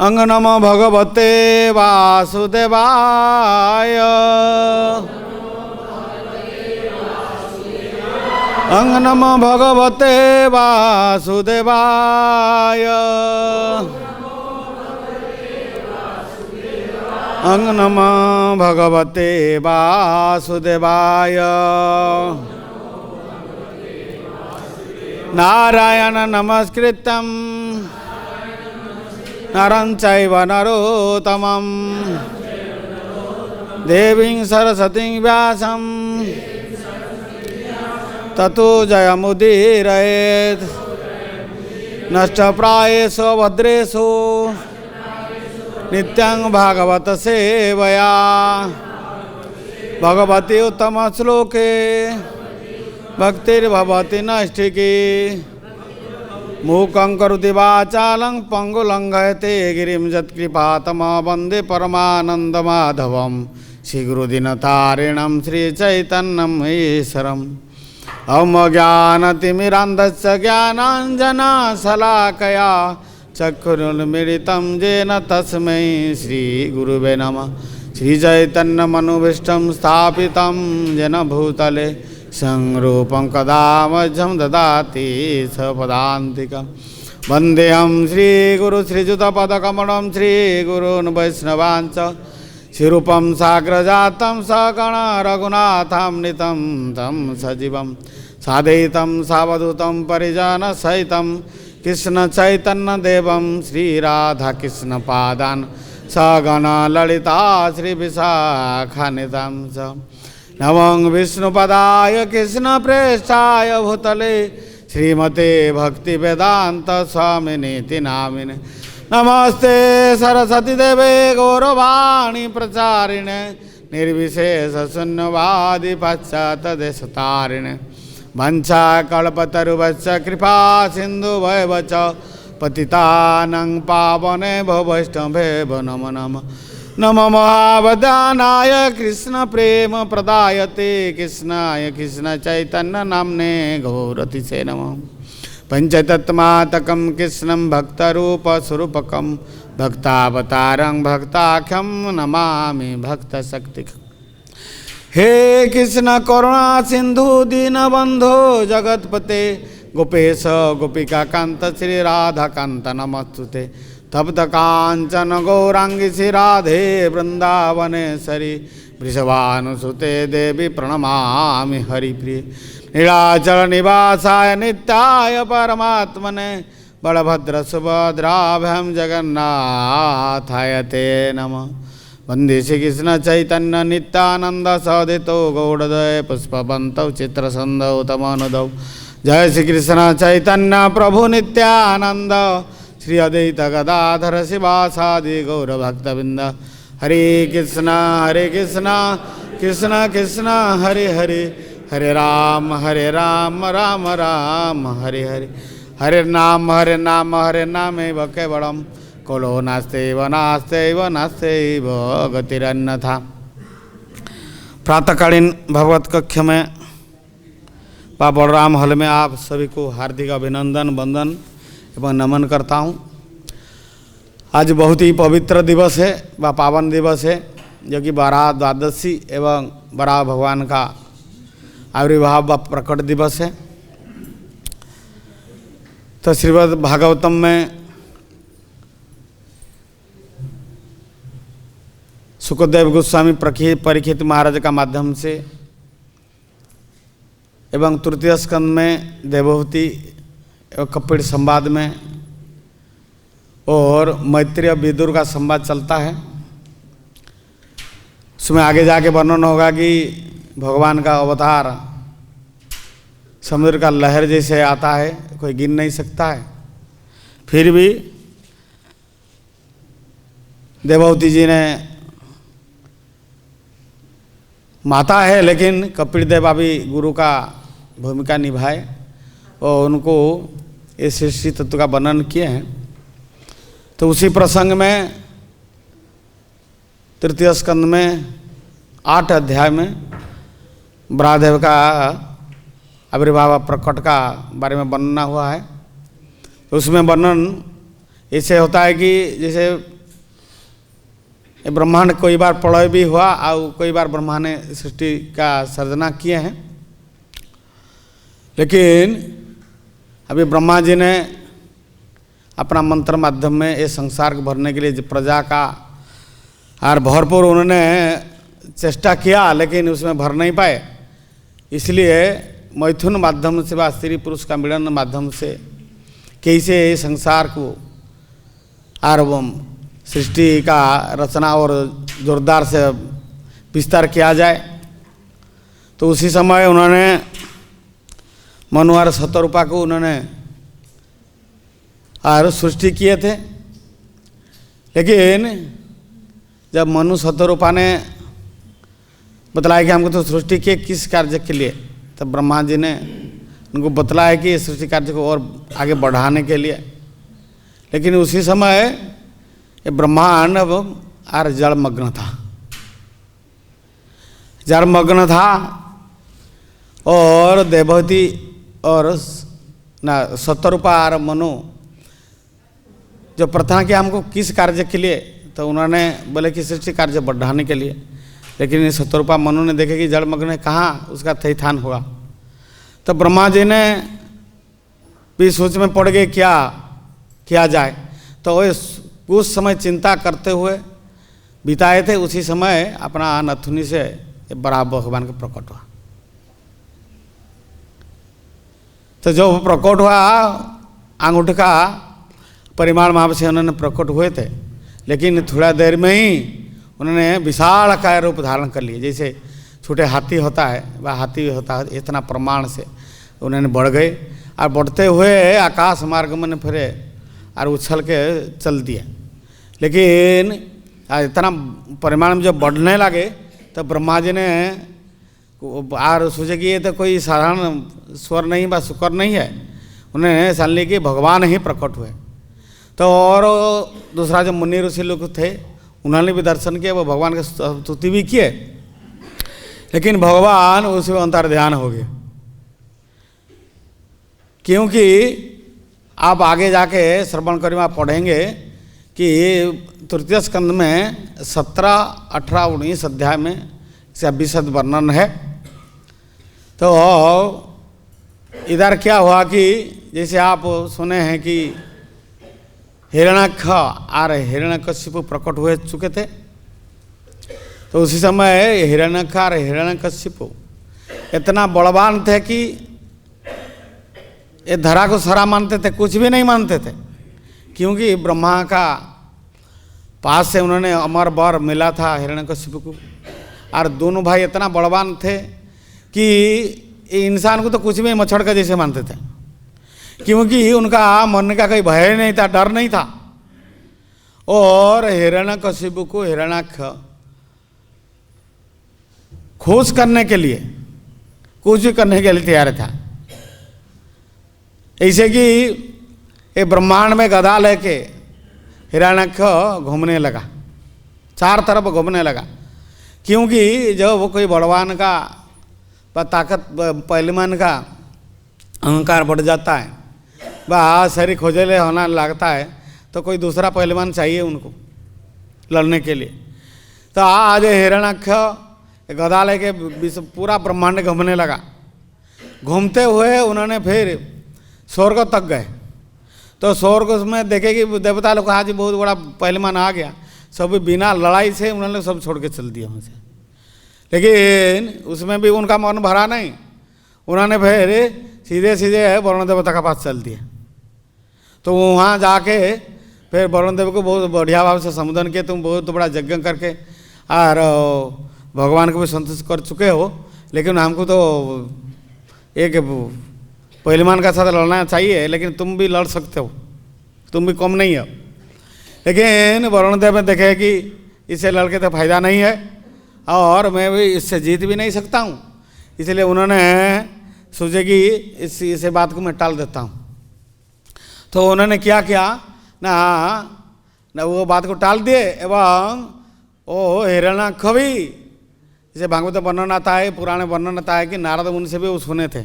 अंग नमो भगवते वासुदेवाय। अंग नमो भगवते वासुदेवाय। अंग नमो भगवते वासुदेवाय। नारायण नमस्कृत्यं नरं चैव नरोत्तमं देवीं सरस्वतीं व्यासं ततो जयमुदीरयेत्। नष्टप्रायेषु भद्रेषु नित्यं भागवत सेवया। भगवती उत्तम श्लोके भक्तिर्भवति नैष्ठिकी। मूकं करोति वाचालं पंगुलं लंघयते गिरिं यत्कृपातमहं वन्दे परमानन्दमाधवं। श्रीगुरुदीनतारिणं श्रीचैतन्यम् ईश्वरम्। ॐ ज्ञानतिमिरान्धस्य ज्ञानाञ्जनशलाकया चक्षुरुन्मीलितं येन तस्मै श्रीगुरुवे नमः। श्रीचैतन्यमनोभीष्टं स्थापितं येन भूतले संरूपं कदा मह्यं ददाति सपदान्तिकं। वन्देऽहं श्रीगुरु श्रीयुतपदकमलं श्रीगुरून् वैष्णवांश्च। श्रीरूपं साग्रजातं सगण रघुनाथामृतं तं सजीवं साद्वैतं सावधूतं परिजनसहितं कृष्ण चैतन्यदेवं श्रीराधाकृष्णपादान् सगण ललिता श्रीविशाखान्वितं च। नमो विष्णुपदाय कृष्णप्रेष्ठाय भूतले श्रीमते भक्तिवेदांत स्वामिनीति नामिने। नमस्ते सरस्वती देवे गौरवाणी प्रचारिणे निर्विशेष शून्यवादी पाश्चात्यदेशतारिणे। वंशाकल्पतरुभ्यश्च कृपा सिन्धुभ्यश्च पतितानां पावनेभ्यो वैष्णवेभ्यो नमो नमः। नमो महावदानाय कृष्ण प्रेम प्रदायते कृष्णाय कृष्ण चैतन्य नामने गौरतिसे नमः। पंचतत्मात्मकं कृष्णं भक्तरूपस्वरूपकं भक्तावतारं भक्ताख्यं नमामि भक्तशक्तिकम्। हे कृष्ण करुणा सिंधु दीनबंधो जगतपते गोपेश गोपिकाकांत श्री राधाकांत नमस्तुते। तप्त कांचन गौरांगी श्री राधे वृंदावनेश्वरी वृषभानुसुते देवी प्रणमामि हरिप्रिय। नीलाचल निवासाय नित्याय परमात्मने बलभद्र सुभद्राभ्यां जगन्नाथाय ते नमः। वंदे श्रीकृष्ण चैतन्य नित्यानंद सहोदितो गौड़दय पुष्पवन्तौ चित्रसन्धौ तमनुदौ। जय श्रीकृष्ण चैतन्य प्रभु नित्यानंद श्री अद्वैत गदाधर शिवासादि गौरभक्तवृंद। हरे कृष्ण कृष्ण कृष्ण हरे हरे हरे राम राम राम हरे हरे। हरे नाम हरे नाम केवलम कलो नास्तेव नास्तेव नास्तेव गतिरन्यथा। प्रातःकालीन भगवत कक्ष में व बलराम हॉल में आप सभी को हार्दिक अभिनंदन वंदन एवं नमन करता हूँ। आज बहुत ही पवित्र दिवस है व पावन दिवस है जो कि बारह द्वादशी एवं बराह भगवान का आविर्भाव व प्रकट दिवस है। तो श्रीमद् भागवतम में सुखदेव गोस्वामी परीक्षित महाराज का माध्यम से एवं तृतीय स्कंद में देवहूति एवं कपिल संवाद में और मैत्रेय विदुर का संवाद चलता है। उसमें आगे जाके वर्णन होगा कि भगवान का अवतार समुद्र का लहर जैसे आता है, कोई गिन नहीं सकता है। फिर भी देवहूति जी ने माता है लेकिन कपिल देव भी गुरु का भूमिका निभाए और उनको इस सृष्टि तत्व का वर्णन किए हैं। तो उसी प्रसंग में तृतीय स्कंद में 8 अध्याय में ब्रह्मदेव का आविर्भाव प्रकट का बारे में वर्णना हुआ है। तो उसमें वर्णन ऐसे होता है कि जैसे ये ब्रह्मांड कई बार प्रलय भी हुआ और कई बार ब्रह्मा ने सृष्टि का सर्जना किए हैं। लेकिन अभी ब्रह्मा जी ने अपना मंत्र माध्यम में ये संसार को भरने के लिए प्रजा का और भरपूर उन्होंने चेष्टा किया, लेकिन उसमें भर नहीं पाए। इसलिए मैथुन माध्यम से व स्त्री पुरुष का मिलन माध्यम से कैसे संसार को आरंभ सृष्टि का रचना और जोरदार से विस्तार किया जाए। तो उसी समय उन्होंने मनु और शतरूपा को उन्होंने और सृष्टि किए थे। लेकिन जब मनु शतरूपा ने बतलाया कि हमको तो सृष्टि के किस कार्य के लिए, तब ब्रह्मा जी ने उनको बतलाया कि सृष्टि कार्य को और आगे बढ़ाने के लिए। लेकिन उसी समय ये ब्रह्मांड अब आर जलमग्न था, जलमग्न था। और देवहूति और ना शतरूपा और मनु जो प्रार्थना किया हमको किस कार्य के लिए, तो उन्होंने बोले कि सृष्टि कार्य बढ़ाने के लिए। लेकिन शतरूपा मनु ने देखे कि जलमग्न कहाँ उसका थैथान हुआ। तो ब्रह्मा जी ने भी सोच में पड़ गए क्या किया जाए। तो कुछ समय चिंता करते हुए बिताए थे। उसी समय अपना नथुनी से बड़ा भगवान का प्रकट हुआ। तो जो प्रकट हुआ अंगूठ का परिमाण माप से उन्होंने प्रकट हुए थे, लेकिन थोड़ा देर में ही उन्होंने विशाल काय रूप धारण कर लिए। जैसे छोटे हाथी होता है वह हाथी होता है, इतना प्रमाण से उन्होंने बढ़ गए और बढ़ते हुए आकाश मार्ग में फिरे और उछल के चल दिए। लेकिन इतना परिमाण में जब बढ़ने लगे तो ब्रह्मा जी ने और सोचे कि ये तो कोई साधारण स्वर नहीं व शुक्र नहीं है। उन्हें जान लिया कि भगवान ही प्रकट हुए। तो और दूसरा जो मुनि ऋषि लोग थे उन्होंने भी दर्शन किए, वो भगवान की स्तुति भी किए। लेकिन भगवान उसमें अंतर्ध्यान हो गए, क्योंकि आप आगे जाके श्रवण करें, आप पढ़ेंगे कि तृतीय स्कंद में 17, 18, 19 अध्याय में इसका विशद वर्णन है। तो इधर क्या हुआ कि जैसे आप सुने हैं कि हिरण्यक्ष और हिरण्यकशिपु प्रकट हुए चुके थे। तो उसी समय हिरण्यक्ष और हिरण्यकशिपु इतना बलवान थे कि ये धरा को सरा मानते थे, कुछ भी नहीं मानते थे। क्योंकि ब्रह्मा का पास से उन्होंने अमर वर मिला था हिरण्यकशिपु को। और दोनों भाई इतना बलवान थे कि इंसान को तो कुछ भी मच्छर का जैसे मानते थे, क्योंकि उनका मरने का कोई भय नहीं था, डर नहीं था। और हिरण्यकशिपु को हिरण्याक्ष खोज करने के लिए कुछ भी करने के लिए तैयार था। ऐसे कि ये ब्रह्मांड में गदा लेके हिरण्याक्ष घूमने लगा, चार तरफ घूमने लगा। क्योंकि जब वो कोई बलवान का ताकत पहलवान का अहंकार बढ़ जाता है, वह शरीर खोजले होना लगता है, तो कोई दूसरा पहलवान चाहिए उनको लड़ने के लिए। तो आज हिरण्याक्ष गदा लेके पूरा ब्रह्मांड घूमने लगा। घूमते हुए उन्होंने फिर स्वर्ग तक गए। तो स्वर्ग में देखे कि देवता लोग आज बहुत बड़ा पहलवान आ गया, सब बिना लड़ाई से उन्होंने सब छोड़ के चल दिया वहाँ से। लेकिन उसमें भी उनका मन भरा नहीं, उन्होंने फिर सीधे सीधे वरुण देवता का पास चल दिए। तो वहाँ जाके फिर वरुण देव को बहुत बढ़िया भाव से संबोधन किया, तुम बहुत बड़ा यज्ञ करके और भगवान को भी संतुष्ट कर चुके हो, लेकिन हमको तो एक पहलवान का साथ लड़ना चाहिए, लेकिन तुम भी लड़ सकते हो, तुम भी कम नहीं हो। लेकिन वरुण देव ने देखे कि इससे लड़के तो फायदा नहीं है और मैं भी इससे जीत भी नहीं सकता हूँ, इसलिए उन्होंने सोचे कि इस बात को मैं टाल देता हूँ। तो उन्होंने क्या किया ना वो बात को टाल दिए एवं वो हिरण्याक्ष भी, जैसे भागवत वर्णन आता है, पुराने वर्णन आता है कि नारद मुनि से भी वो सुने थे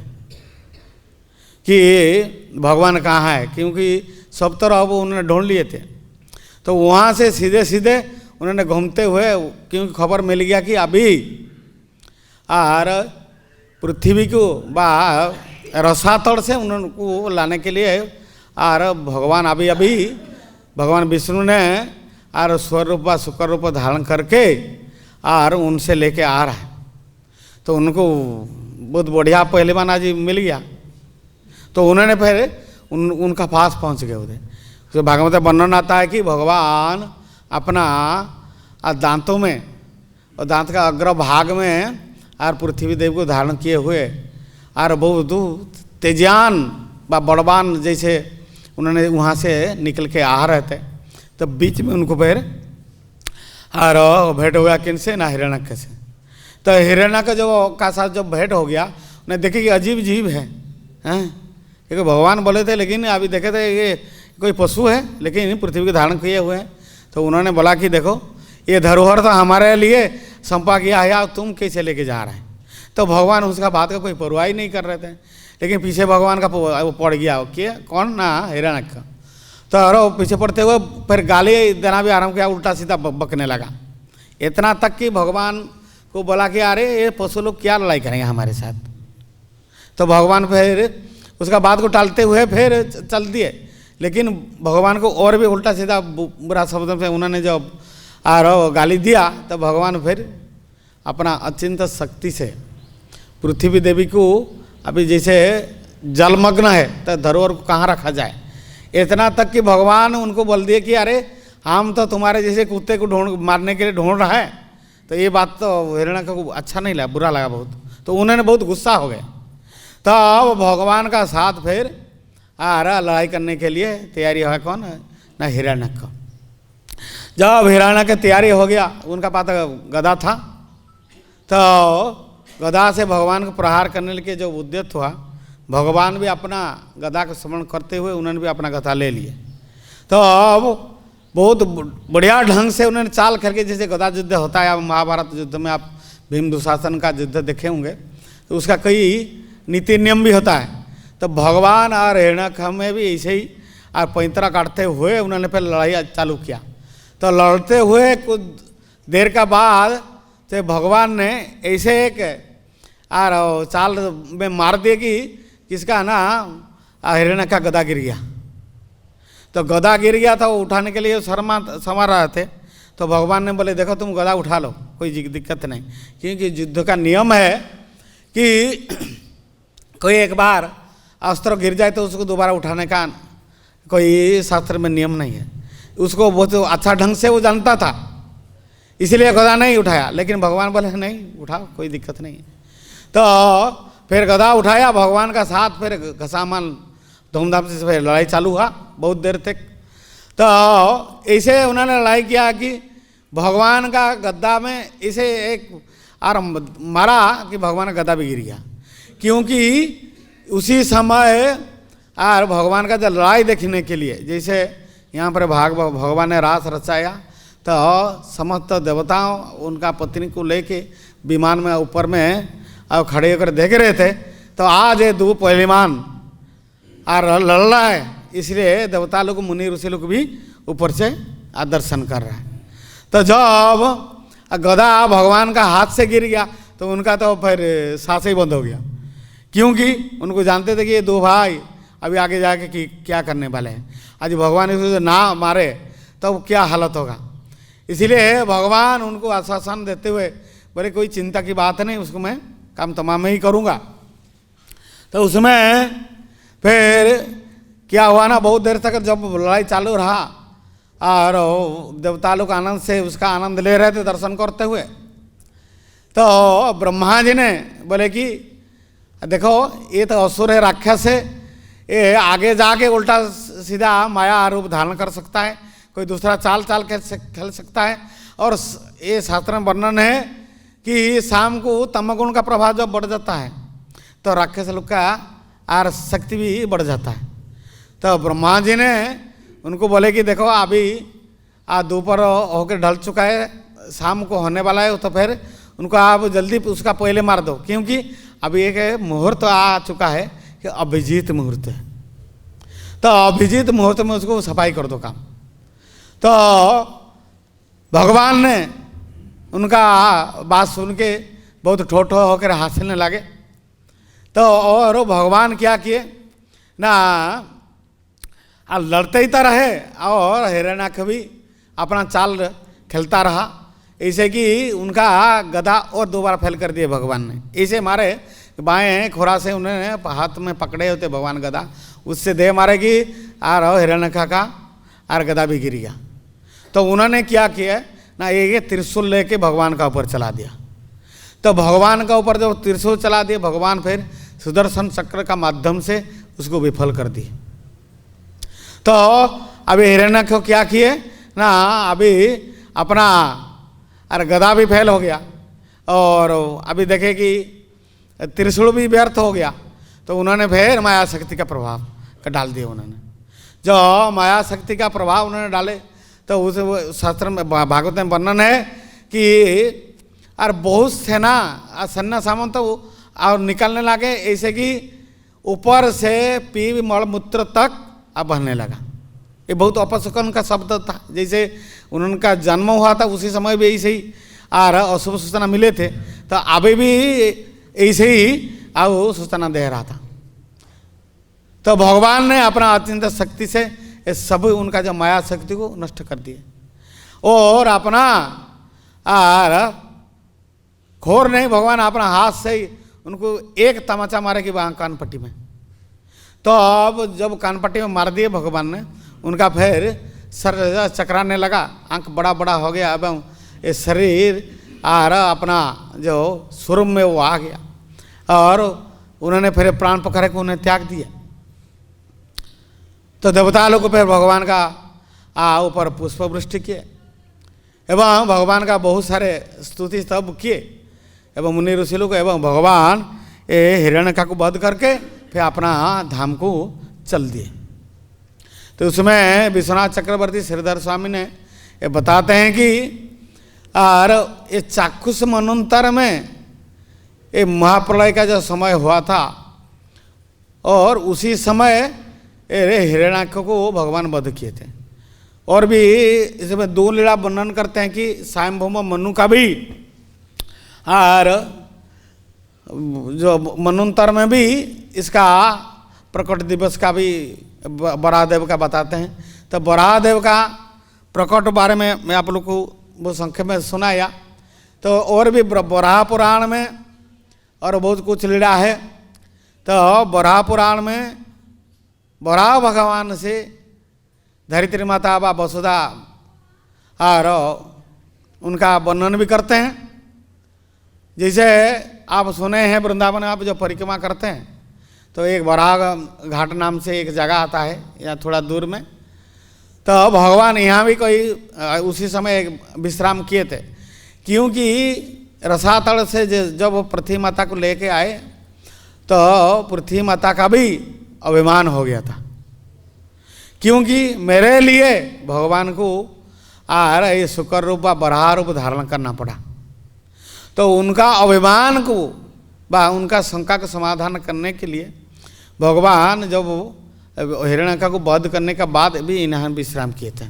कि भगवान कहाँ है, क्योंकि सब तरह वो उन्होंने ढूंढ लिए थे। तो वहाँ से सीधे सीधे उन्होंने घूमते हुए, क्योंकि खबर मिल गया कि अभी और पृथ्वी को बा रसातल से उनको लाने के लिए और भगवान अभी अभी भगवान विष्णु ने और स्वरूप व शुक्र रूप धारण करके और उनसे लेके आ रहा है। तो उनको बहुत बढ़िया पहलवान आज मिल गया। तो उन्होंने फिर उनका पास पहुंच गए उधर। तो भागवत वर्णन आता है कि भगवान अपना दांतों में और दांत का अग्रभाग में और पृथ्वी देव को धारण किए हुए और बहुत तेजान व बड़वान जैसे उन्होंने वहाँ से निकल के आ रहे थे। तो बीच में उनको फिर और भेंट हो गया किनसे ना हिरण्यक से। तो हिरण्यक जो का साथ जब भेंट हो गया उन्हें देखे कि अजीब जीव है, हैं क्योंकि भगवान बोले थे लेकिन अभी देखे थे ये कोई पशु है लेकिन पृथ्वी के धारण किए हुए हैं। तो उन्होंने बोला कि देखो ये धरोहर तो हमारे लिए संपा किया है, तुम कैसे लेके जा रहे हैं। तो भगवान उसका बात का कोई परवाह ही नहीं कर रहे थे, लेकिन पीछे भगवान का वो पड़ गया कि कौन ना हिरण्यक का। तो अरे पीछे पड़ते हुए फिर गाली देना भी आराम किया, उल्टा सीधा बकने लगा। इतना तक कि भगवान को बोला कि अरे ये पशु लोग क्या लड़ाई करेंगे हमारे साथ। तो भगवान फिर उसका बात को टालते हुए फिर चल दिए, लेकिन भगवान को और भी उल्टा सीधा बुरा शब्द से उन्होंने जब और गाली दिया तो भगवान फिर अपना अचिंत शक्ति से पृथ्वी देवी को अभी जैसे जलमग्न है तो धरोहर को कहाँ रखा जाए, इतना तक कि भगवान उनको बोल दिए कि अरे हम तो तुम्हारे जैसे कुत्ते को ढूंढ मारने के लिए ढूंढ रहा है। तो ये बात तो हिरण्यक को अच्छा नहीं लगा, बुरा लगा बहुत। तो उन्होंने बहुत गुस्सा हो गए। तो अब भगवान का साथ फिर लड़ाई करने के लिए तैयारी है कौन ना हिरण्यक का। जब हिरण्यक की तैयारी हो गया, उनका पास गदा था। तो गदा से भगवान को प्रहार करने के जो उद्यत हुआ, भगवान भी अपना गदा का स्मरण करते हुए उन्होंने भी अपना गदा ले लिए। तो अब बहुत बढ़िया ढंग से उन्होंने चाल करके, जैसे गदा युद्ध होता है महाभारत युद्ध में, आप भीम दुशासन का युद्ध देखे होंगे, तो उसका कई नीति नियम भी होता है। तो भगवान और हिरण्यक में भी ऐसे ही और पैंतरा काटते हुए उन्होंने फिर लड़ाई चालू किया। तो लड़ते हुए कुछ देर का बाद तो भगवान ने ऐसे एक और चाल में मार दिए कि किसका ना हिरण्यक का गदा गिर गया। तो गदा गिर गया था, वो उठाने के लिए समा रहे थे। तो भगवान ने बोले देखो तुम गदा उठा लो, कोई दिक्कत नहीं, क्योंकि युद्ध का नियम है कि कोई एक बार अस्त्र गिर जाए तो उसको दोबारा उठाने का कोई शास्त्र में नियम नहीं है। उसको बहुत अच्छा ढंग से वो जानता था, इसलिए गदा नहीं उठाया। लेकिन भगवान बोले नहीं उठाओ, कोई दिक्कत नहीं है। तो फिर गदा उठाया भगवान का साथ, फिर घसामान धूमधाम से फिर लड़ाई चालू हुआ बहुत देर तक। तो ऐसे उन्होंने लड़ाई किया कि भगवान का गद्दा में ऐसे एक और मारा कि भगवान का गदा भी गिर गया, क्योंकि उसी समय और भगवान का जब लड़ाई देखने के लिए, जैसे यहाँ पर भगवान ने रास रचाया तो समस्त देवताओं उनका पत्नी को लेके विमान में ऊपर में और खड़े होकर देख रहे थे। तो आज ये दो पहलवान और लड़ रहा है, इसलिए देवता लोग मुनि ऋषि लोग भी ऊपर से दर्शन कर रहा है। तो जब गदा भगवान का हाथ से गिर गया तो उनका तो फिर सांस ही बंद हो गया, क्योंकि उनको जानते थे कि ये दो भाई अभी आगे जाके क्या करने वाले हैं। आज भगवान इसको ना मारे तो क्या हालत होगा। इसीलिए भगवान उनको आश्वासन देते हुए बोले कोई चिंता की बात नहीं, उसको मैं काम तमाम ही करूँगा। तो उसमें फिर क्या हुआ ना, बहुत देर तक जब लड़ाई चालू रहा और देवता लोग आनंद से उसका आनंद ले रहे थे दर्शन करते हुए। तो ब्रह्मा जी ने बोले कि देखो ये तो असुर है, राक्षस है, ये आगे जाके उल्टा सीधा माया रूप धारण कर सकता है, कोई दूसरा चाल खेल सकता है। और ये शास्त्र में वर्णन है कि शाम को तमगुण का प्रभाव जब बढ़ जाता है तो राक्षस लोग का आर शक्ति भी बढ़ जाता है। तो ब्रह्मा जी ने उनको बोले कि देखो अभी दोपहर होकर ढल चुका है, शाम को होने वाला है, तो फिर उनको आप जल्दी उसका पहले मार दो, क्योंकि अभी एक मुहूर्त आ चुका है कि अभिजीत मुहूर्त है। तो अभिजीत मुहूर्त में उसको सफाई कर दो काम। तो भगवान ने उनका बात सुन के बहुत ठोठो होकर हंसने लगे। तो और भगवान क्या किए ना, लड़ते ही तो रहे और हिरण्याक्ष भी अपना चाल खेलता रहा, ऐसे कि उनका गदा और दोबारा फैल कर दिए भगवान ने। ऐसे मारे बाएं खोरा से उन्होंने हाथ में पकड़े होते भगवान गदा, उससे दे मारे कि और हिरण्यका का और गदा भी गिर गया। तो उन्होंने क्या किया ना, ये त्रिशूल लेके भगवान का ऊपर चला दिया। तो भगवान का ऊपर जब त्रिशूल चला दिए, भगवान फिर सुदर्शन चक्र का माध्यम से उसको विफल कर दिए। तो अभी हिरण्यक्ष क्या किए ना, अभी अपना अरे गदा भी फैल हो गया और अभी देखे कि त्रिशूल भी व्यर्थ हो गया। तो उन्होंने फिर माया शक्ति का प्रभाव का डाल दिया। उन्होंने जो माया शक्ति का प्रभाव उन्होंने डाले, तो उस शास्त्र में भागवत में वर्णन है कि और बहुत सेना सन्ना सामंत तो और निकलने लगे, ऐसे कि ऊपर से पीव मलमूत्र तक अब बहने लगा। ये बहुत अपशकुन का शब्द था। जैसे उनका जन्म हुआ था उसी समय भी ऐसे ही और अशुभ सूचना मिले थे, तो अभी भी ऐसे ही अब सूचना दे रहा था। तो भगवान ने अपना अत्यंत शक्ति से ये सब उनका जो माया शक्ति को नष्ट कर दिए और अपना और खोर नहीं, भगवान अपना हाथ से ही उनको एक तमाचा मारे कि वहाँ कानपट्टी में। तो अब जब कानपट्टी में मार दिए भगवान ने, उनका फिर सर चकराने लगा, आंख बड़ा बड़ा हो गया एवं ये शरीर और अपना जो स्वरूप में वो आ गया और उन्होंने फिर प्राण पकड़ के उन्हें त्याग दिया। तो देवता लोग फिर भगवान का ऊपर पुष्प वृष्टि किए एवं भगवान का बहुत सारे स्तुति स्तव किए एवं मुनि ऋषि लोग एवं भगवान ये हिरण्यका को वध करके फिर अपना धाम को चल दिए। तो उसमें विश्वनाथ चक्रवर्ती श्रीधर स्वामी ने ये बताते हैं कि और ये चाक्षुष मनोन्तर में ये महाप्रलय का जो समय हुआ था और उसी समय हिरण्याक्ष को भगवान वध किए थे। और भी इसमें दो लीला वर्णन करते हैं कि स्वयंभूम मनु का भी और जो मनोन्तर में भी इसका प्रकट दिवस का भी बराहदेव का बताते हैं। तो बराहदेव का प्रकट बारे में मैं आप लोग को वो संक्षेप में सुनाया। तो और भी बराह पुराण में और बहुत कुछ लीला है। तो बराह पुराण में बराह भगवान से धरित्री माता व वसुधा और उनका वर्णन भी करते हैं। जैसे आप सुने हैं वृंदावन में आप जो परिक्रमा करते हैं तो एक बराह घाट नाम से एक जगह आता है या थोड़ा दूर में। तो भगवान यहाँ भी कोई उसी समय एक विश्राम किए थे, क्योंकि रसातल से जब पृथ्वी माता को लेके आए तो पृथ्वी माता का भी अभिमान हो गया था, क्योंकि मेरे लिए भगवान को ये शुक्र रूप व बराह रूप धारण करना पड़ा। तो उनका अभिमान को व उनका शंका का समाधान करने के लिए भगवान जब हिरण्यका को वध करने के बाद भी इन्हें विश्राम किए थे।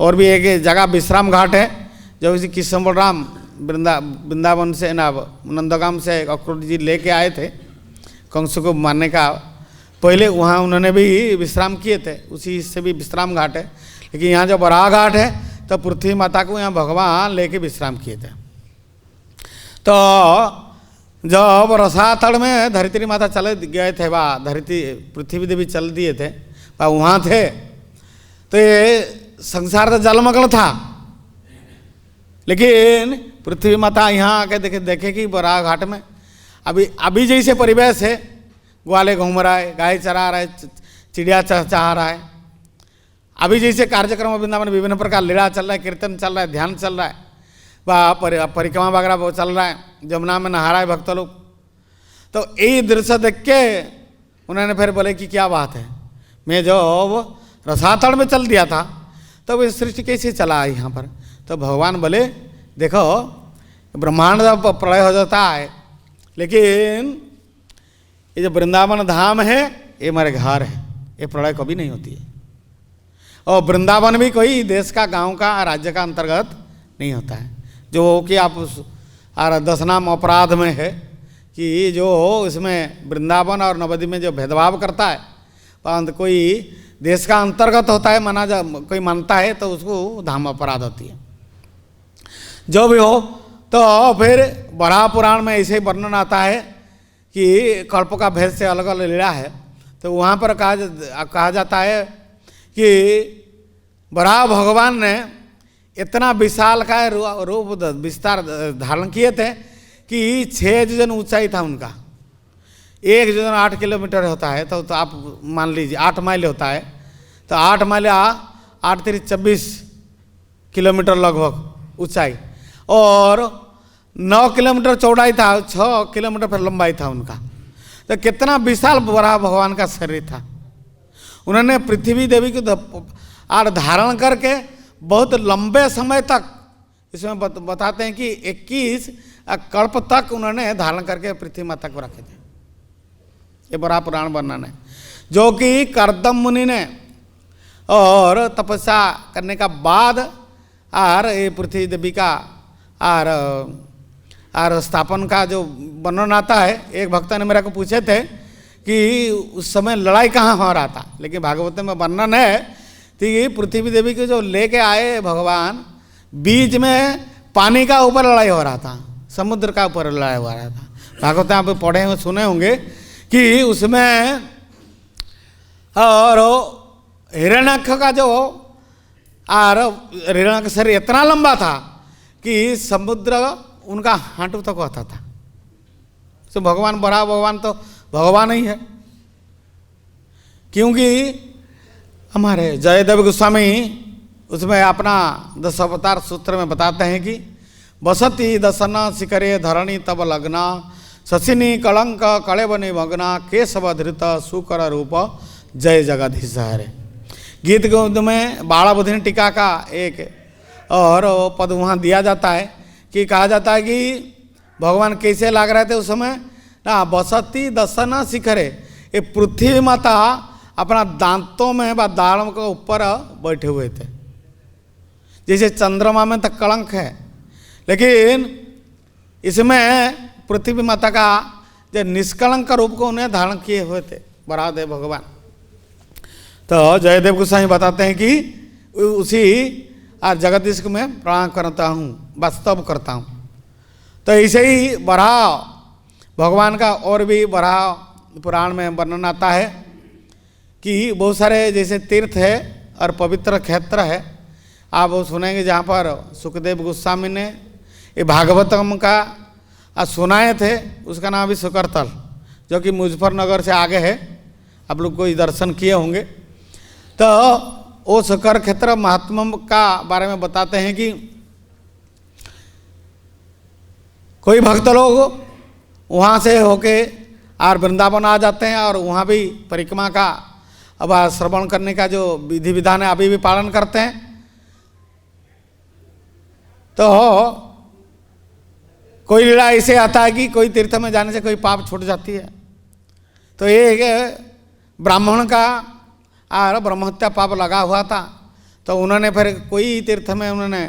और भी एक जगह विश्राम घाट है, जब इसी कृष्ण बलराम वृंदावन से ना नंदगाम से अक्रूर जी लेके आए थे कंस को मारने का पहले, वहाँ उन्होंने भी विश्राम किए थे। उसी से भी विश्राम घाट है, लेकिन यहाँ जो बराह घाट है तो पृथ्वी माता को यहाँ भगवान लेके विश्राम किए थे। तो जब रसातल में धरित्री माता चले गए थे, वह धरित्री पृथ्वी देवी चल दिए थे, वह वहाँ थे। तो ये संसार तो जलमग्न था, लेकिन पृथ्वी माता यहाँ आके देखे कि बराह घाट में अभी जैसे परिवेश है, ग्वाले घूम रहा है, गाय चरा रहा है, चिड़िया चहचहा रहा है। अभी जैसे कार्यक्रम वृंदावन में विभिन्न प्रकार लीला चल रहा है, कीर्तन चल रहा है, ध्यान चल रहा है, वह परिक्रमा वगैरह चल रहा है, जमुना में नहा रहा है भक्त लोग। तो यही दृश्य देख के उन्होंने फिर बोले कि क्या बात है, मैं जो रसातल में चल दिया था तब ये सृष्टि कैसे चला यहाँ पर। तो भगवान बोले देखो ब्रह्मांड जब प्रलय हो जाता है, लेकिन ये जो वृंदावन धाम है ये हमारे घर है, ये प्रलय कभी नहीं होती है। और वृंदावन भी कोई देश का, गांव का, राज्य का अंतर्गत नहीं होता है। जो कि आप उस 10 नाम अपराध में है कि जो इसमें वृंदावन और नवद्वीप में जो भेदभाव करता है, परंतु कोई देश का अंतर्गत होता है, कोई मानता है तो उसको धाम अपराध होती है। जो भी हो, तो फिर वराह पुराण में ऐसे वर्णन आता है कि कल्प का भेद से अलग अलग लीला है। तो वहाँ पर कहा जाता है कि वराह भगवान ने इतना विशाल का रूप विस्तार धारण किए थे कि 6 योजन ऊंचाई था उनका। 1 योजन 8 किलोमीटर होता है, तो आप मान लीजिए 8 माइल होता है, तो 8 माइल 8 3 24 किलोमीटर लगभग ऊंचाई, और 9 किलोमीटर चौड़ाई था, 6 किलोमीटर पर लंबाई था उनका। तो कितना विशाल वराह भगवान का शरीर था। उन्होंने पृथ्वी देवी को धारण करके बहुत लंबे समय तक, इसमें बताते हैं कि 21 कल्प तक उन्होंने धारण करके पृथ्वी माता को रखे थे। ये बड़ा पुराण वर्णन है, जो कि कर्दम मुनि ने और तपस्या करने का बाद और ये पृथ्वी देवी का और स्थापन का जो वर्णन आता है। एक भक्त ने मेरे को पूछे थे कि उस समय लड़ाई कहाँ हो रहा था, लेकिन भागवत में वर्णन है कि पृथ्वी देवी को जो लेके आए भगवान, बीच में पानी का ऊपर लड़ाई हो रहा था, समुद्र का ऊपर लड़ाई हो रहा था। भागवत आप पढ़े हुए सुने होंगे कि उसमें और हिरण्यक्ष का जो हिरण्यक्ष का शरीर इतना लंबा था कि समुद्र उनका हांटू तक होता था। तो भगवान बड़ा, भगवान तो भगवान ही है। क्योंकि हमारे जयदेव गोस्वामी उसमें अपना 10 अवतार सूत्र में बताते हैं कि बसती दसन शिखरे धरणी तब लग्ना, शशिनी कलंक कलेबनी मग्ना, केशव धृत सुकर रूप जय जगदीश हरे। गीत गोविंद में बाणाबुधिनी टीका का एक और पद वहाँ दिया जाता है कि कहा जाता है कि भगवान कैसे लाग रहे थे उस समय ना, बसती दसन शिखरे, ये पृथ्वी माता अपना दांतों में व दाढ़ों के ऊपर बैठे हुए थे। जैसे चंद्रमा में तक कलंक है, लेकिन इसमें पृथ्वी माता का जो निष्कलंक रूप को उन्हें धारण किए हुए थे बरादेव भगवान। तो जयदेव गोस्वामी बताते हैं कि उसी जगदीश को मैं प्रणाम करता हूँ, वास्तव करता हूँ। तो ऐसे ही वराह भगवान का और भी वराह पुराण में वर्णन आता है कि बहुत सारे जैसे तीर्थ है और पवित्र क्षेत्र है। आप वो सुनेंगे जहाँ पर सुखदेव गोस्वामी ने ये भागवतम का सुनाए थे, उसका नाम भी सुकरतल, जो कि मुजफ्फरनगर से आगे है। आप लोग कोई दर्शन किए होंगे। तो वो सुकर क्षेत्र महात्मा का बारे में बताते हैं कि कोई भक्त लोग वहाँ से होके और वृंदावन आ जाते हैं और वहाँ भी परिक्रमा का अब श्रवण करने का जो विधि विधान है अभी भी पालन करते हैं। तो कोई लीला ऐसे आता है कि कोई तीर्थ में जाने से कोई पाप छूट जाती है। तो ये ब्राह्मण का और ब्रह्महत्या पाप लगा हुआ था, तो उन्होंने फिर कोई तीर्थ में उन्होंने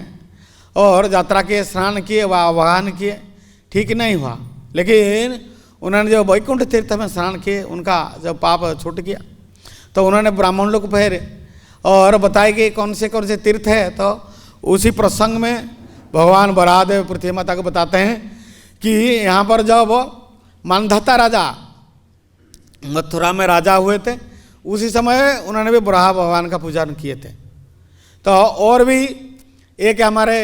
और यात्रा किए, स्नान किए, वाहन किए, ठीक नहीं हुआ। लेकिन उन्होंने जो वैकुंठ तीर्थ में स्नान किए, उनका जब पाप छूट गया, तो उन्होंने ब्राह्मण लोग फिर और बताए कि कौन से तीर्थ है। तो उसी प्रसंग में भगवान बराहदेव पृथ्वी माता को बताते हैं कि यहाँ पर जब मानधता राजा मथुरा में राजा हुए थे, उसी समय उन्होंने भी बराह भगवान का पूजन किए थे। तो और भी एक हमारे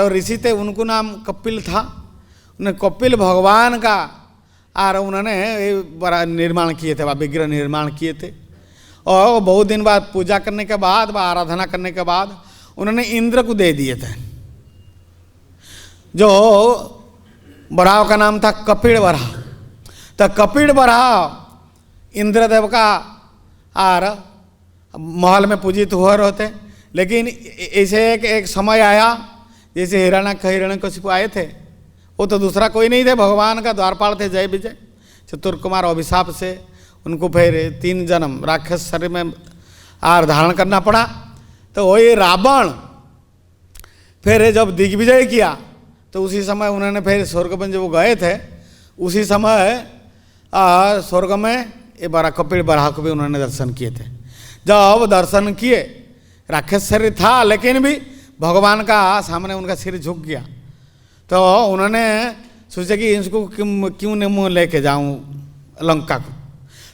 ऋषि थे, उनको नाम कपिल था। उन्हें कपिल भगवान का उन्होंने बड़ा निर्माण किए थे, विग्रह निर्माण किए थे। और बहुत दिन बाद पूजा करने के बाद आराधना करने के बाद उन्होंने इंद्र को दे दिए थे। जो बराह का नाम था कपिल बराह। तो कपिल बराह इंद्रदेव का महल में पूजित हुए रहते। लेकिन ऐसे एक समय आया, जैसे हिरण्यकशिपु आए थे, वो तो दूसरा कोई नहीं थे, भगवान का द्वारपाल थे जय विजय। चतुर कुमार अभिशाप से उनको फिर 3 जन्म राक्षस शरीर में और धारण करना पड़ा। तो वही रावण फिर जब दिग्विजय किया तो उसी समय उन्होंने फिर स्वर्ग में जब वो गए थे उसी समय स्वर्ग में ये बड़ा कपिल बराह को भी उन्होंने दर्शन किए थे। जब दर्शन किए राक्षस शरीर था लेकिन भी भगवान का सामने उनका सिर झुक गया। तो उन्होंने सोचा कि इसको क्यों नहीं मुँह लेके जाऊँ लंका को।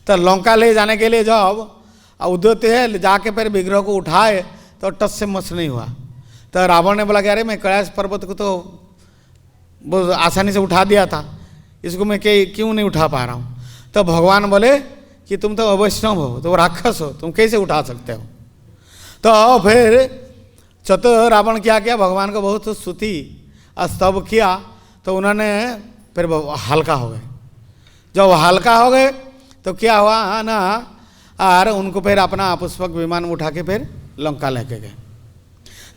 तो लंका ले जाने के लिए जब उद्यत है जाके फिर विग्रह को उठाए तो टस से मस नहीं हुआ। तो रावण ने बोला कि अरे मैं कैलाश पर्वत को तो बहुत आसानी से उठा दिया था, इसको मैं क्यों नहीं उठा पा रहा हूँ। तो भगवान बोले कि तुम तो अवैष्णव हो, तो राक्षस हो, तुम कैसे उठा सकते हो। तो फिर चतुर रावण क्या किया, भगवान को बहुत स्तुति स्तव किया। तो उन्होंने फिर हल्का हो गए। जब हल्का हो गए तो क्या हुआ ना, और उनको फिर अपना पुष्पक विमान उठा के फिर लंका लेके गए।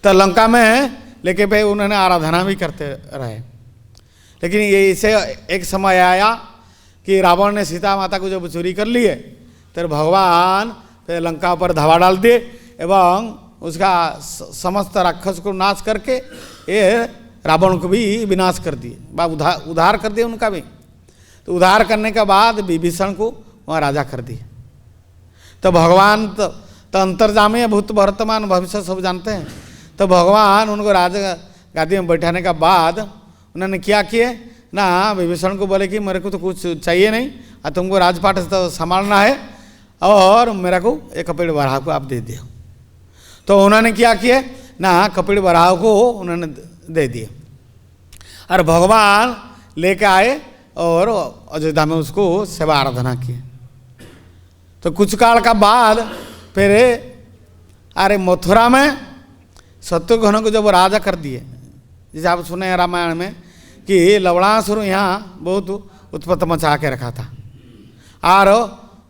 तो लंका में लेके फिर उन्होंने आराधना भी करते रहे। लेकिन ये इसे एक समय आया कि रावण ने सीता माता को जब चोरी कर लिए तो भगवान फिर लंका पर धावा डाल दिए एवं उसका समस्त राक्षस को नाश करके ये रावण को भी विनाश कर दिए, उद्धार कर दिए उनका भी। तो उद्धार करने के बाद विभीषण को वहाँ राजा कर दिए। तो भगवान तो अंतर्जामी भूत वर्तमान भविष्य सब जानते हैं। तो भगवान उनको राजा गादी में बैठाने के बाद उन्होंने क्या किए ना, विभीषण को बोले कि मेरे को तो कुछ चाहिए नहीं और तुमको राजपाट तो संभालना है और मेरे को एक कपिल बराह को आप दे दियो। तो उन्होंने क्या किए ना, कपिल बराह को उन्होंने दे दिए और भगवान लेके आए और अयोध्या में उसको सेवा आराधना किए। तो कुछ काल का बाद फिर अरे मथुरा में शत्रुघ्न को जब राजा कर दिए, जैसे आप सुने हैं रामायण में कि लवणासुर यहाँ बहुत उत्पत्ति मचा के रखा था और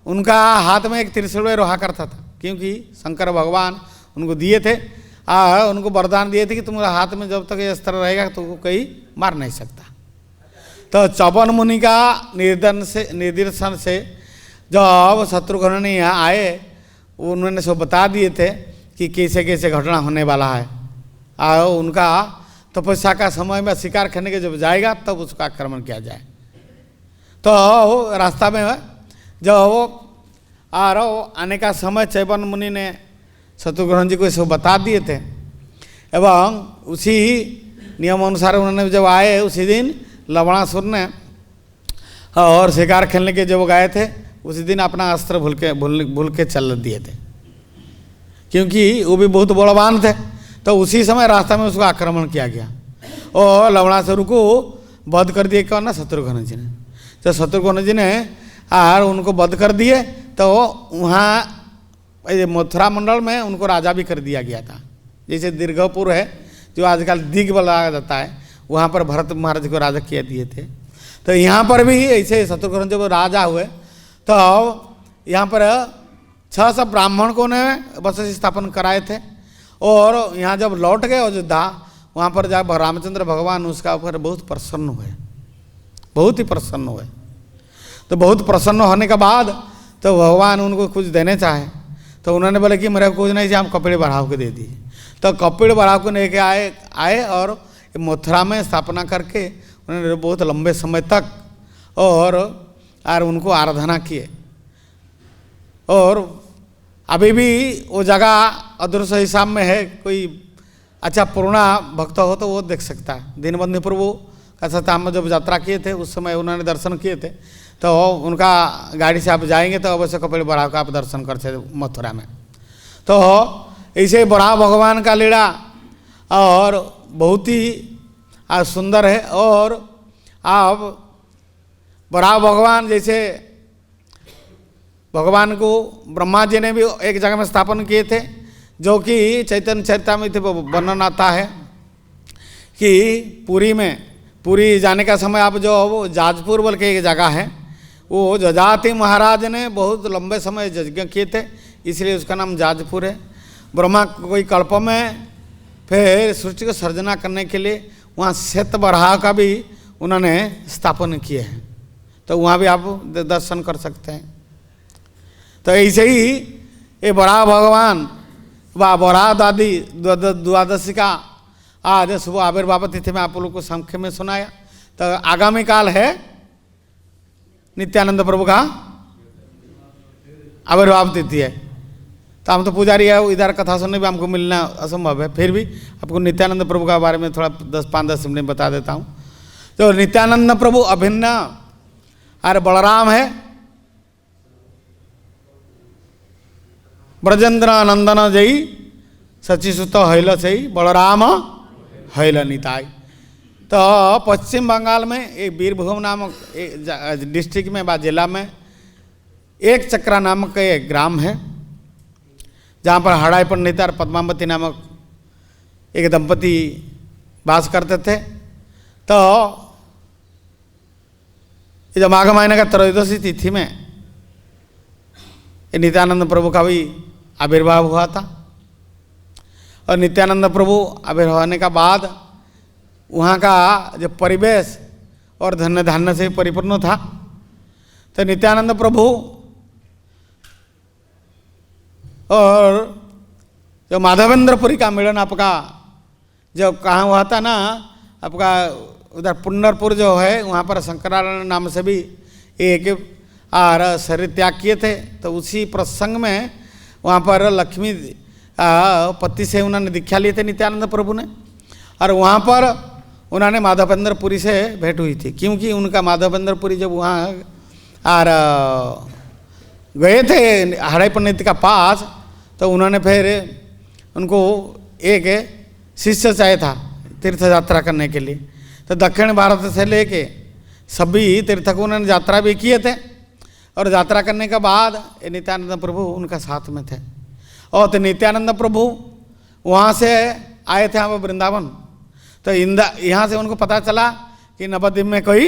उनका हाथ में एक त्रिशूल रोहा करता था, क्योंकि शंकर भगवान उनको दिए थे और उनको वरदान दिए थे कि तुम्हारे हाथ में जब तक ये अस्त्र रहेगा तो कोई मार नहीं सकता। तो चौवन मुनि का निर्देशन से जब शत्रुघ्न ने यहाँ आए उन्होंने सब बता दिए थे कि कैसे कैसे घटना होने वाला है और उनका तपस्या का समय में शिकार करने के जब जाएगा तब उसका आक्रमण किया जाए। तो रास्ता में जब आने का समय चैवन मुनि ने शत्रुघ्न जी को सब बता दिए थे एवं उसी नियम अनुसार उन्होंने जब आए उसी दिन लवणासुर ने और शिकार खेलने के जब गए थे उसी दिन अपना अस्त्र भूल के चल दिए थे, क्योंकि वो भी बहुत बलवान थे। तो उसी समय रास्ता में उसको आक्रमण किया गया और लवणासुर को वध कर दिए कौन ना, शत्रुघ्न जी ने। तो शत्रुघ्न जी ने और उनको वध कर दिए। तो वहाँ मथुरा मंडल में उनको राजा भी कर दिया गया था। जैसे दीर्घपुर है जो आजकल दिग बोला जाता है, वहाँ पर भरत महाराज को राजा किया दिए थे। तो यहाँ पर भी ऐसे शत्रुघ्न जब राजा हुए तो यहाँ पर 600 ब्राह्मण को ने बस स्थापन कराए थे और यहाँ जब लौट गए अयोध्या वहाँ पर जब रामचंद्र भगवान उसका ऊपर बहुत प्रसन्न हुए, बहुत ही प्रसन्न हुए। तो बहुत प्रसन्न होने के बाद तो भगवान उनको कुछ देने चाहे तो उन्होंने बोले कि मेरे को कुछ नहीं चाहिए, हम कपिल बराह को दे दिए। तो कपिल बराह को लेके आए और मथुरा में स्थापना करके उन्होंने बहुत लंबे समय तक और उनको आराधना किए। और अभी भी वो जगह अदृश्य हिसाब में है, कोई अच्छा पुराना भक्त हो तो वो देख सकता है। दीनबंधु प्रभु का सत्ता में जब यात्रा किए थे उस समय उन्होंने दर्शन किए थे। तो उनका गाड़ी से आप जाएंगे तो अवश्य कपिल बराह का आप दर्शन कर सकते मथुरा में। तो ऐसे बराह भगवान का लीला और बहुत ही सुंदर है। और आप बराह भगवान जैसे भगवान को ब्रह्मा जी ने भी एक जगह में स्थापन किए थे, जो कि चैतन्य चरितामृत वर्णन आता है कि पुरी जाने का समय आप जो जाजपुर बोल के एक जगह है, वो जजाति महाराज ने बहुत लंबे समय यज्ञ किए थे, इसलिए उसका नाम जाजपुर है। ब्रह्मा कोई कल्प में फिर सृष्टि को सर्जना करने के लिए वहाँ श्वेत बराह का भी उन्होंने स्थापन किए हैं। तो वहाँ भी आप दर्शन कर सकते हैं। तो ऐसे ही ये वराह भगवान व वराह दादी द्वादशी का आज शुभ आविर्भाव तिथि में आप लोग को संक्षेप में सुनाया। तो आगामी काल है नित्यानंद प्रभु का आविर्भाव तिथि है। तो हम तो पुजारी है, इधर कथा सुनने भी हमको मिलना असंभव है, फिर भी आपको नित्यानंद प्रभु के बारे में थोड़ा 5-10 मिनट में बता देता हूँ। तो नित्यानंद प्रभु अभिन्न अरे बलराम है, ब्रजेंद्र नंदन जई सचिसुत हैल सही बलराम हैल निताई। तो पश्चिम बंगाल में एक बीरभूम नामक डिस्ट्रिक्ट में व जिला में एक चक्रा नामक एक ग्राम है, जहाँ पर हड़ाई पंडित और पद्मावती नामक एक दंपति वास करते थे। तो ये जो माघ महीने का त्रयोदशी तिथि में नित्यानंद प्रभु का भी आविर्भाव हुआ था। और नित्यानंद प्रभु आविर्भाव होने का बाद वहाँ का जो परिवेश और धन्य धान्य से परिपूर्ण था। तो नित्यानंद प्रभु और जो माधवेंद्रपुरी का मिलन आपका जो कहाँ हुआ था ना, आपका उधर पुंडरपुर जो है, वहाँ पर शंकराचार्य नाम से भी एक और शरीर त्याग किए थे। तो उसी प्रसंग में वहाँ पर लक्ष्मी पति से उन्होंने दीक्षा लिए थे नित्यानंद प्रभु ने, और वहाँ पर उन्होंने माधवेंद्रपुरी से भेंट हुई थी। क्योंकि उनका माधवेंद्रपुरी जब वहाँ और गए थे हराई पंडित का पास, तो उन्होंने फिर उनको एक शिष्य चाहिए था तीर्थ यात्रा करने के लिए। तो दक्षिण भारत से लेके सभी तीर्थकों उन्होंने यात्रा भी किए थे, और यात्रा करने के बाद नित्यानंद प्रभु उनका साथ में थे। और तो नित्यानंद प्रभु वहाँ से आए थे हम वृंदावन। तो यहाँ से उनको पता चला कि नवद्वीप में कोई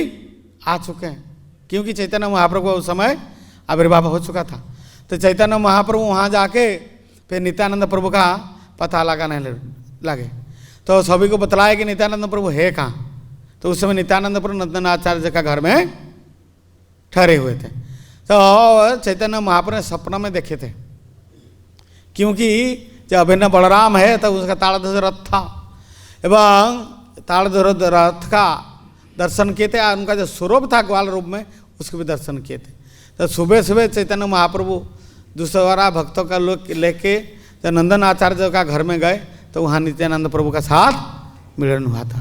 आ चुके हैं, क्योंकि चैतन्य महाप्रभु उस समय आविर्भाव हो चुका था। तो चैतन्य महाप्रभु वहाँ जाके फिर नित्यानंद प्रभु का पता लगाने लगे। तो सभी को बतलाया कि नित्यानंद प्रभु है कहाँ। तो उस समय नित्यानंद प्रभु नंदन आचार्य का घर में ठहरे हुए थे। तो चैतन्य महाप्रभु ने सपना में देखे थे, क्योंकि जो अभिन्न बलराम है तो उसका ताड़ध्वज रथ था, एवं ताड़ध्वज रथ का दर्शन किए थे। और उनका जो स्वरूप था ग्वाल रूप में, उसको भी दर्शन किए थे। तो सुबह सुबह चैतन्य महाप्रभु दूसरा भक्तों का लोग लेके जब नंदन आचार्य का घर में गए, तो वहाँ नित्यानंद प्रभु का साथ मिलन हुआ था।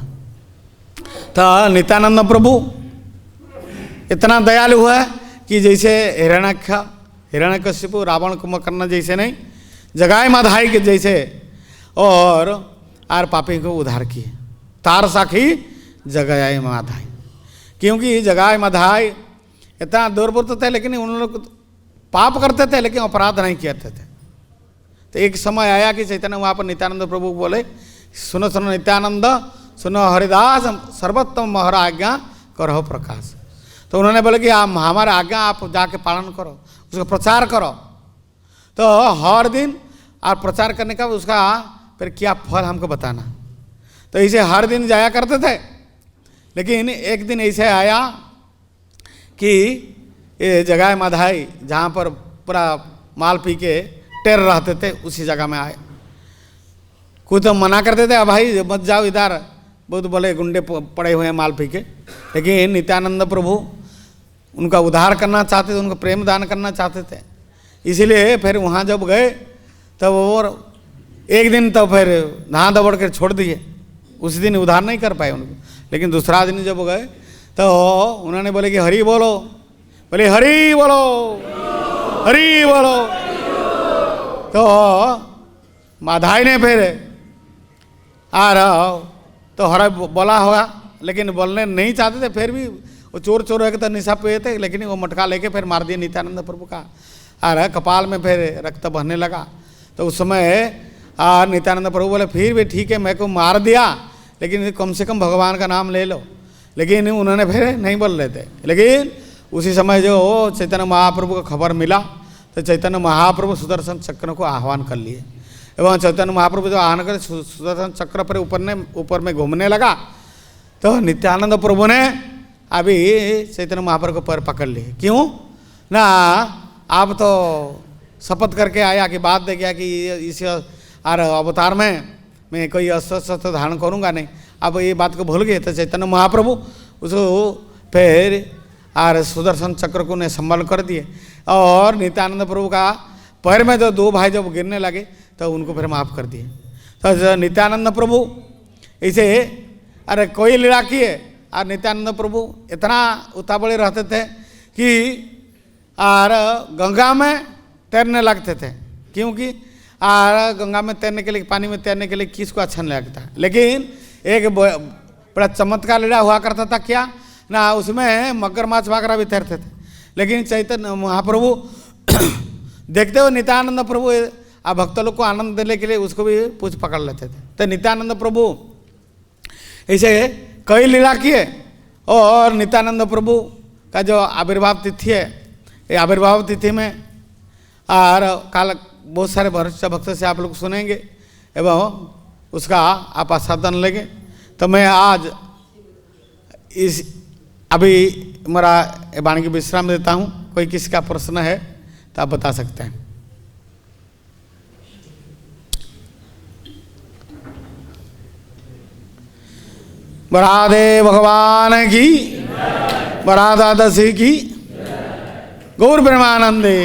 तो नित्यानंद प्रभु इतना दयालु हुआ है कि जैसे हिरण्यकशिपु रावण कुंभकर्ण जैसे नहीं, जगाए माधाई के जैसे और आर पापी को उद्धार किए। तार साखी जगाए माधाई, क्योंकि जगाए माधाई इतना दुर्वृत्त थे, लेकिन उन लोग पाप करते थे लेकिन अपराध नहीं करते थे। तो एक समय आया कि चैतन्य वहाँ पर नित्यानंद प्रभु बोले, सुनो सुनो नित्यानंद, सुनो हरिदास, सर्वोत्तम महर आज्ञा करो प्रकाश। तो उन्होंने बोले कि आप हमारा आज्ञा आप जाके पालन करो, उसका प्रचार करो। तो हर दिन आप प्रचार करने का उसका फिर क्या फल हमको बताना। तो ऐसे हर दिन जाया करते थे। लेकिन एक दिन ऐसे आया कि ये जगाए माधाई जहाँ पर पूरा माल पी के टेर रहते थे, उसी जगह में आए। कुछ तो मना करते थे, भाई मत जाओ इधर, बहुत बड़े गुंडे पड़े हुए हैं माल पी के। लेकिन नित्यानंद प्रभु उनका उद्धार करना चाहते थे, उनको प्रेम दान करना चाहते थे। इसीलिए फिर वहाँ जब गए तब और एक दिन तो फिर नहा दबड़ कर छोड़ दिए, उस दिन उद्धार नहीं कर पाए उनको। लेकिन दूसरा दिन जब गए तो उन्होंने बोले कि हरि बोलो, बोले हरि बोलो, हरि बोलो। तो माधाई ने फिर आ रहा तो हरा बोला होगा, लेकिन बोलने नहीं चाहते थे। फिर भी वो चोर चोर है तो निशा पे थे, लेकिन वो मटका लेके फिर मार दिया नित्यानंद प्रभु का। आ रहा कपाल में फिर रक्त बहने लगा। तो उस समय नित्यानंद प्रभु बोले फिर भी ठीक है, मैं को मार दिया, लेकिन कम से कम भगवान का नाम ले लो। लेकिन उन्होंने फिर नहीं बोल रहे थे। लेकिन उसी समय जो चैतन्य महाप्रभु को खबर मिला, तो चैतन्य महाप्रभु सुदर्शन चक्र को आह्वान कर लिए। एवं चैतन्य महाप्रभु जो आह्वान कर सुदर्शन चक्र पर ऊपर में घूमने लगा, तो नित्यानंद प्रभु ने अभी चैतन्य महाप्रभु को पैर पकड़ लिए। क्यों ना, आप तो शपथ करके आया कि बात दे गया कि इस अवतार में मैं कोई अस्त्र धारण करूँगा नहीं। अब ये बात को भूल गए तो चैतन्य महाप्रभु उसको फिर और सुदर्शन चक्र को ने संभाल कर दिए और नित्यानंद प्रभु का पैर में जो दो भाई जब गिरने लगे तो उनको फिर माफ़ कर दिए। तो नित्यानंद प्रभु इसे अरे कोई लीला किए और नित्यानंद प्रभु इतना उतावले रहते थे कि और गंगा में तैरने लगते थे, क्योंकि और गंगा में तैरने के लिए, पानी में तैरने के लिए किसको अच्छा नहीं लगता। लेकिन एक बड़ा चमत्कार लीला हुआ करता था क्या ना, उसमें मगरमच्छ वगैरह भी तैरते थे। लेकिन चैतन्य महाप्रभु देखते हुए नित्यानंद प्रभु भक्त लोग को आनंद देने के लिए उसको भी पूछ पकड़ लेते थे। तो नित्यानंद प्रभु ऐसे कई लीला किए और नित्यानंद प्रभु का जो आविर्भाव तिथि है, ये आविर्भाव तिथि में और काल बहुत सारे वरिष्ठ भक्त से आप लोग सुनेंगे एवं उसका आप आस्वादन लेंगे। तो मैं आज इस अभी मेरा वाणी की विश्राम देता हूँ। कोई किसी का प्रश्न है तो आप बता सकते हैं। राधे भगवान की, राधा दासी की, गौर ब्रह्मानंदे।